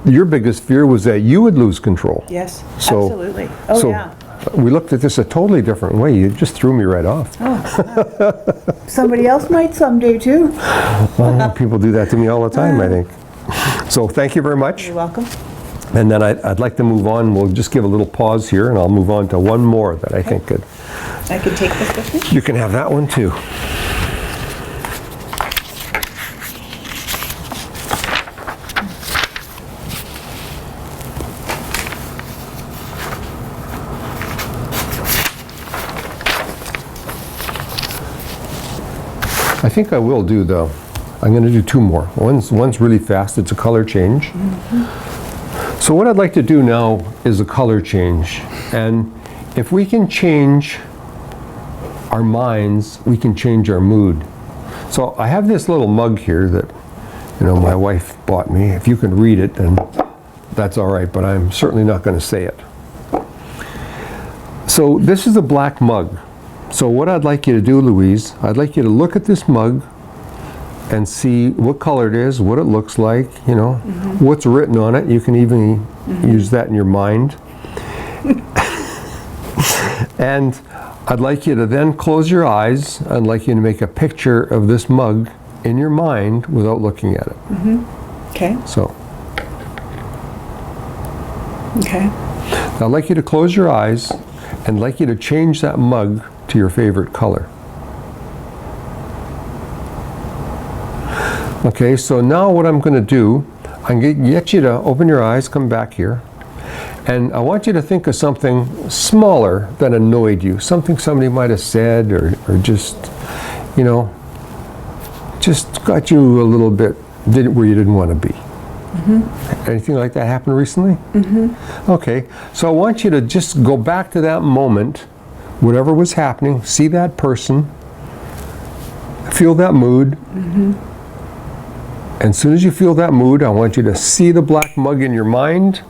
your biggest fear was that you would lose control. Yes, So- absolutely. Oh, so yeah. we looked at this a totally different way. You just threw me right off. Oh, somebody else might someday, too. Well, people do that to me all the time, I think. So thank you very much. You're welcome. And then I'd like to move on. We'll just give a little pause here, and I'll move on to one more that I think could. I can take this with me? You can have that one too. I think I will do though. I'm going to do two more. One's really fast. It's a color change. Mm-hmm. So what I'd like to do now is a color change. And if we can change our minds, we can change our mood. So I have this little mug here that, my wife bought me. If you can read it, then that's all right, but I'm certainly not going to say it. So this is a black mug. So what I'd like you to do, Louise, I'd like you to look at this mug and see what color it is, what it looks like, Mm-hmm. what's written on it. You can even use that in your mind. And I'd like you to then close your eyes. I'd like you to make a picture of this mug in your mind without looking at it. Mm-hmm. Okay. So, Okay. I'd like you to close your eyes and I'd like you to change that mug to your favorite color. Okay, so now what I'm going to do, I'm going to get you to open your eyes, come back here, and I want you to think of something smaller that annoyed you, something somebody might have said or just, just got you a little bit where you didn't want to be. Mm-hmm. Anything like that happen recently? Mm-hmm. Okay, so I want you to just go back to that moment, whatever was happening, see that person, feel that mood. Mm-hmm. And as soon as you feel that mood, I want you to see the black mug in your mind,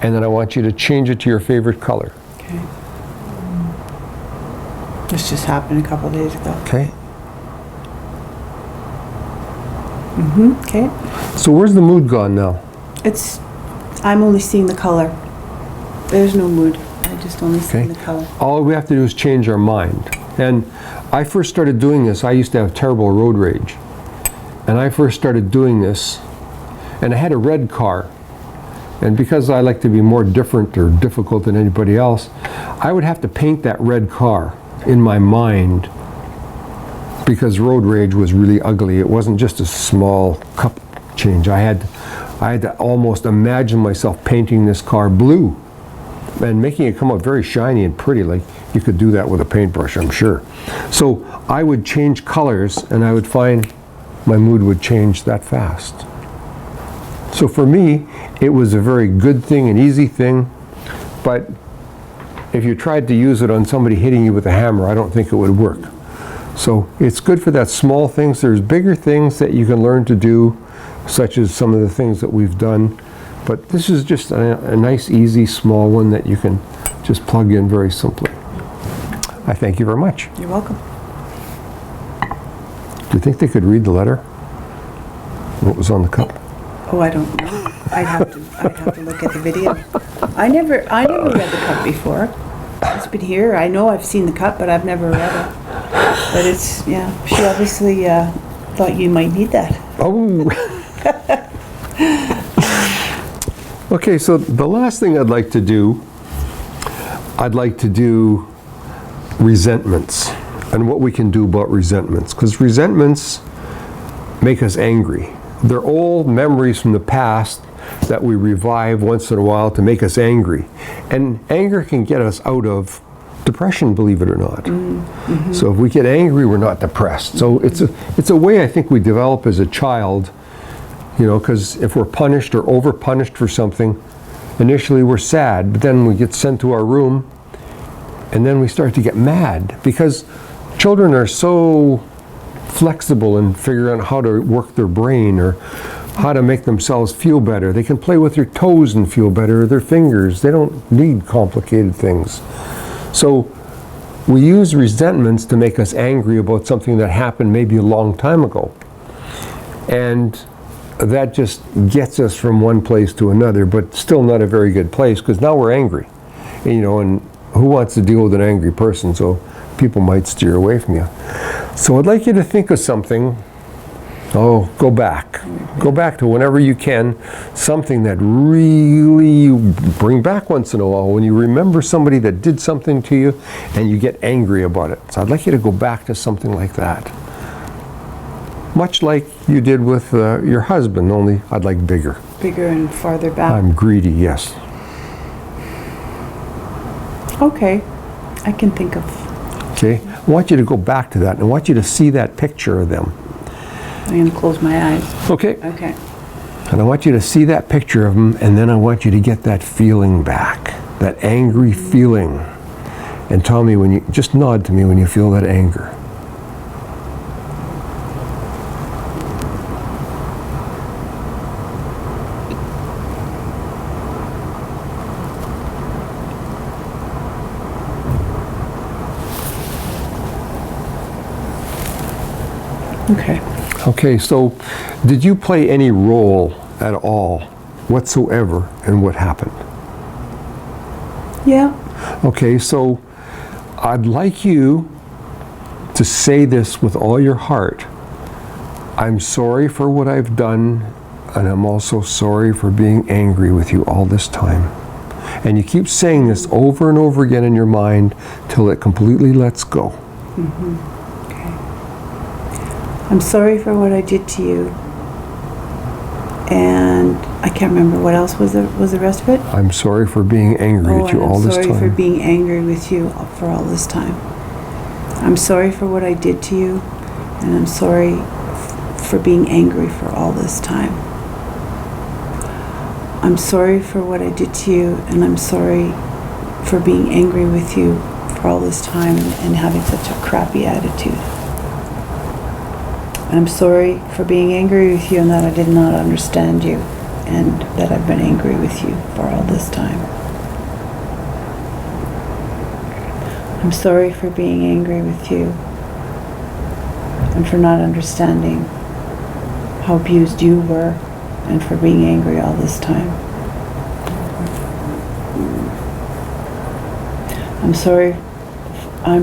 and then I want you to change it to your favorite color. Okay. This just happened a couple of days ago. Okay? Mm-hmm. Okay. So where's the mood gone now? I'm only seeing the color. There's no mood. I just only see the color. All we have to do is change our mind. And I first started doing this, I used to have terrible road rage. And I first started doing this, and I had a red car. And because I like to be more different or difficult than anybody else, I would have to paint that red car in my mind because road rage was really ugly. It wasn't just a small cup change. I had to almost imagine myself painting this car blue and making it come out very shiny and pretty. Like you could do that with a paintbrush, I'm sure. So I would change colors, and I would find my mood would change that fast. So for me, it was a very good thing, an easy thing, but if you tried to use it on somebody hitting you with a hammer, I don't think it would work. So it's good for that small things. There's bigger things that you can learn to do, such as some of the things that we've done, but this is just a nice, easy, small one that you can just plug in very simply. I thank you very much. You're welcome. Do you think they could read the letter? What was on the cup? Oh, I don't know. I'd have to look at the video. I never read the cup before. It's been here. I know I've seen the cup, but I've never read it. But it's, she obviously thought you might need that. Oh. Okay, so the last thing I'd like to do resentments and what we can do about resentments. Because resentments make us angry. They're old memories from the past that we revive once in a while to make us angry. And anger can get us out of depression, believe it or not. Mm-hmm. So if we get angry, we're not depressed. So it's a way I think we develop as a child, because if we're punished or over punished for something, initially we're sad, but then we get sent to our room and then we start to get mad because children are so flexible in figuring out how to work their brain or how to make themselves feel better. They can play with their toes and feel better, or their fingers. They don't need complicated things. So we use resentments to make us angry about something that happened maybe a long time ago. And that just gets us from one place to another, but still not a very good place, because now we're angry. And who wants to deal with an angry person? So people might steer away from you. So I'd like you to think of something. Go back. Go back to whenever you can, something that really you bring back once in a while, when you remember somebody that did something to you and you get angry about it. So I'd like you to go back to something like that. Much like you did with your husband, only I'd like bigger. Bigger and farther back. I'm greedy, yes. Okay, I can think of. Okay, I want you to go back to that, and I want you to see that picture of them. I'm going to close my eyes. Okay. Okay. And I want you to see that picture of them, and then I want you to get that feeling back, that angry feeling. And tell me just nod to me when you feel that anger. Okay. Okay, so did you play any role at all whatsoever in what happened? Yeah. Okay, so I'd like you to say this with all your heart. I'm sorry for what I've done, and I'm also sorry for being angry with you all this time. And you keep saying this over and over again in your mind till it completely lets go. Mm-hmm. I'm sorry for what I did to you, and I can't remember what else was the rest of it. I'm sorry for being angry at you all this time. I'm sorry for being angry with you for all this time. I'm sorry for what I did to you, and I'm sorry for being angry for all this time. I'm sorry for what I did to you, and I'm sorry for being angry with you for all this time and having such a crappy attitude. I'm sorry for being angry with you and that I did not understand you and that I've been angry with you for all this time. I'm sorry for being angry with you and for not understanding how abused you were and for being angry all this time. I'm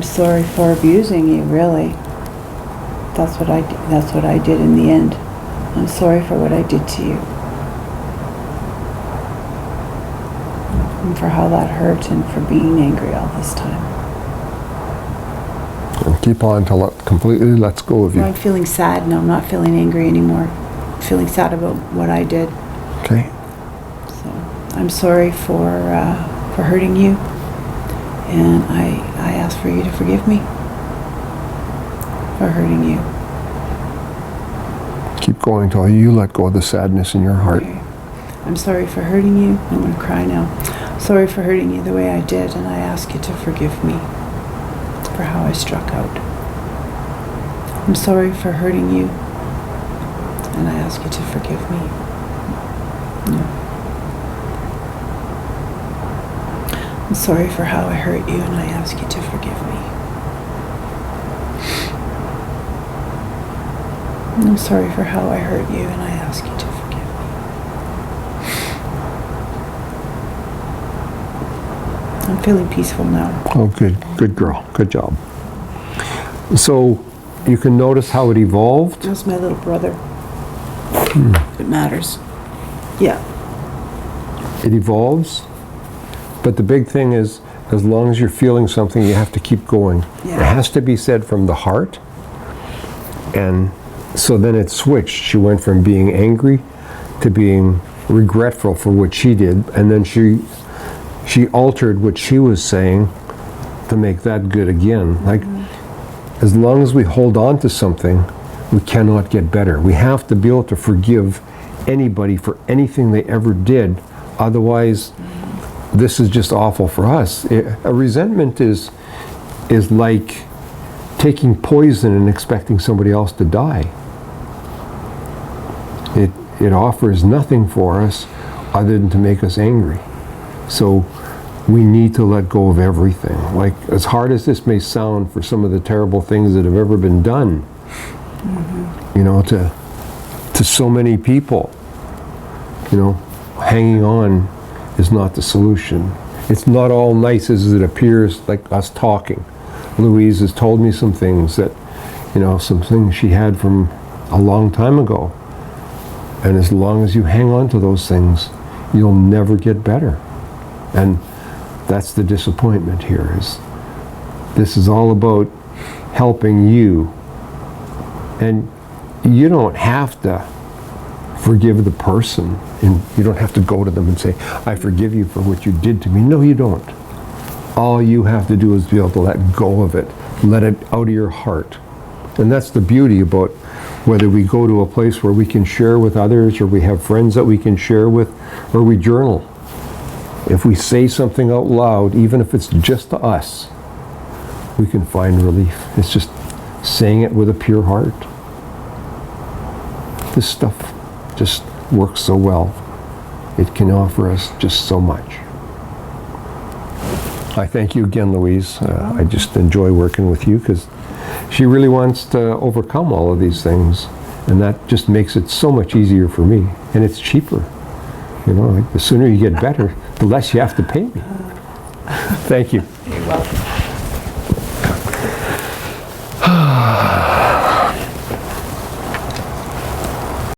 sorry for abusing you, really. That's what I did in the end. I'm sorry for what I did to you. And for how that hurt and for being angry all this time. And keep on till it completely lets go of you. I'm feeling sad now. I'm not feeling angry anymore. I'm feeling sad about what I did. Okay. So I'm sorry for hurting you. And I ask for you to forgive me for hurting you. Keep going till you let go of the sadness in your heart. Okay. I'm sorry for hurting you. I'm going to cry now. Sorry for hurting you the way I did, and I ask you to forgive me for how I struck out. I'm sorry for hurting you, and I ask you to forgive me. No. I'm sorry for how I hurt you, and I ask you to forgive me. I'm sorry for how I hurt you, and I ask you to forgive me. I'm feeling peaceful now. Oh, good. Good girl. Good job. So you can notice how it evolved. That's my little brother. It matters. Yeah. It evolves. But the big thing is, as long as you're feeling something, you have to keep going. Yeah. It has to be said from the heart. And so then it switched. She went from being angry to being regretful for what she did, and then she altered what she was saying to make that good again. Like, as long as we hold on to something, we cannot get better. We have to be able to forgive anybody for anything they ever did. Otherwise, this is just awful for us. A resentment is like taking poison and expecting somebody else to die. It offers nothing for us other than to make us angry. So we need to let go of everything. Like, as hard as this may sound for some of the terrible things that have ever been done, you know, to to so many people. You know, hanging on is not the solution. It's not all nice as it appears, like us talking. Louise has told me some things that, you know, some things she had from a long time ago. And as long as you hang on to those things, you'll never get better. And that's the disappointment here, is this is all about helping you. And you don't have to forgive the person, and you don't have to go to them and say, I forgive you for what you did to me. No, you don't. All you have to do is be able to let go of it, let it out of your heart. And that's the beauty about whether we go to a place where we can share with others, or we have friends that we can share with, or we journal. If we say something out loud, even if it's just to us, we can find relief. It's just saying it with a pure heart. This stuff just works so well. It can offer us just so much. I thank you again, Louise. I just enjoy working with you, because she really wants to overcome all of these things, and that just makes it so much easier for me, and it's cheaper. You know, like the sooner you get better, the less you have to pay me. Thank you. You're welcome.